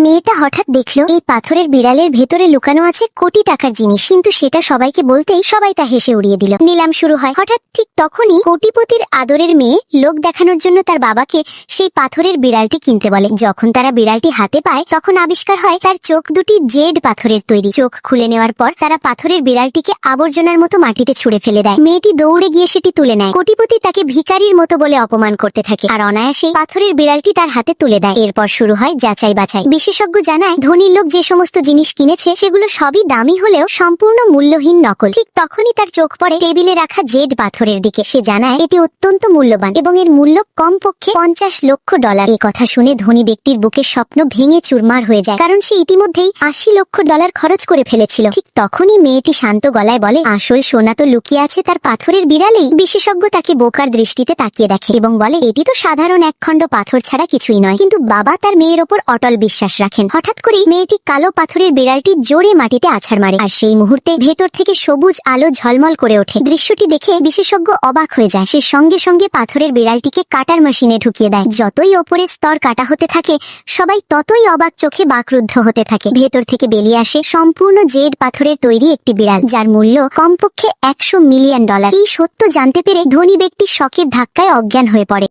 মেয়েটা হঠাৎ দেখলো এই পাথরের বিড়ালের ভেতরে লুকানো আছে কোটি টাকার জিনিস, কিন্তু সেটা সবাইকে বলতেই সবাই তা হেসে উড়িয়ে দিল। নিলাম শুরু হয়। হঠাৎ ঠিক তখনই কোটিপতির আদরের মেয়ে লোক দেখানোর জন্য তার বাবাকে সেই পাথরের বিড়ালটি কিনতে বলে। যখন তারা বিড়ালটি হাতে পায় তখন আবিষ্কার হয় তার চোখ দুটি জেড পাথরের তৈরি। চোখ খুলে নেওয়ার পর তারা পাথরের বিড়ালটিকে আবর্জনার মতো মাটিতে ছুঁড়ে ফেলে দেয়। মেয়েটি দৌড়ে গিয়ে সেটি তুলে নেয়। কোটিপতি তাকে ভিখারির মতো বলে অপমান করতে থাকে আর অনায়াসে পাথরের বিড়ালটি তার হাতে তুলে দেয়। এরপর শুরু হয় যাচাই বাছাই। বিশেষজ্ঞ জানায় ধনী লোক যে সমস্ত জিনিস কিনেছে সেগুলো সবই দামি হলেও সম্পূর্ণ মূল্যহীন নকল। ঠিক তখনই তার চোখ পড়ে টেবিলে রাখা জেড পাথরের দিকে। সে জানায় এটি অত্যন্ত মূল্যবান এবং এর মূল্য কমপক্ষে $50 লক্ষ। এই কথা শুনে ধনী ব্যক্তির বুকের স্বপ্ন ভেঙে চুরমার হয়ে যায়, কারণ সে ইতিমধ্যেই $80 লক্ষ খরচ করে ফেলেছিল। ঠিক তখনই মেয়েটি শান্ত গলায় বলে, আসল সোনা তো লুকিয়ে আছে তার পাথরের বিড়ালেই। বিশেষজ্ঞ তাকে বোকার দৃষ্টিতে তাকিয়ে দেখে এবং বলে এটি তো সাধারণ একখণ্ড পাথর ছাড়া কিছুই নয়। কিন্তু বাবা তার মেয়ের ওপর অটল বিশ্বাস রাখেন। হঠাৎ করেই মেয়েটি কালো পাথরের বিড়ালটি জোরে মাটিতে আছাড় মারে আর সেই মুহূর্তে ভেতর থেকে সবুজ আলো ঝলমল করে ওঠে। দৃশ্যটি দেখে বিশেষজ্ঞ অবাক হয়ে যায়। সে সঙ্গে সঙ্গে পাথরের বিড়ালটিকে কাটার মেশিনে ঢুকিয়ে দেয়। যতই ওপরের স্তর কাটা হতে থাকে সবাই ততই অবাক চোখে বাকরুদ্ধ হতে থাকে। ভেতর থেকে বেরিয়ে আসে সম্পূর্ণ জেড পাথরের তৈরি একটি বিড়াল, যার মূল্য কমপক্ষে $100 মিলিয়ন। এই সত্য জানতে পেরে ধনী ব্যক্তি শকের ধাক্কায় অজ্ঞান হয়ে পড়ে।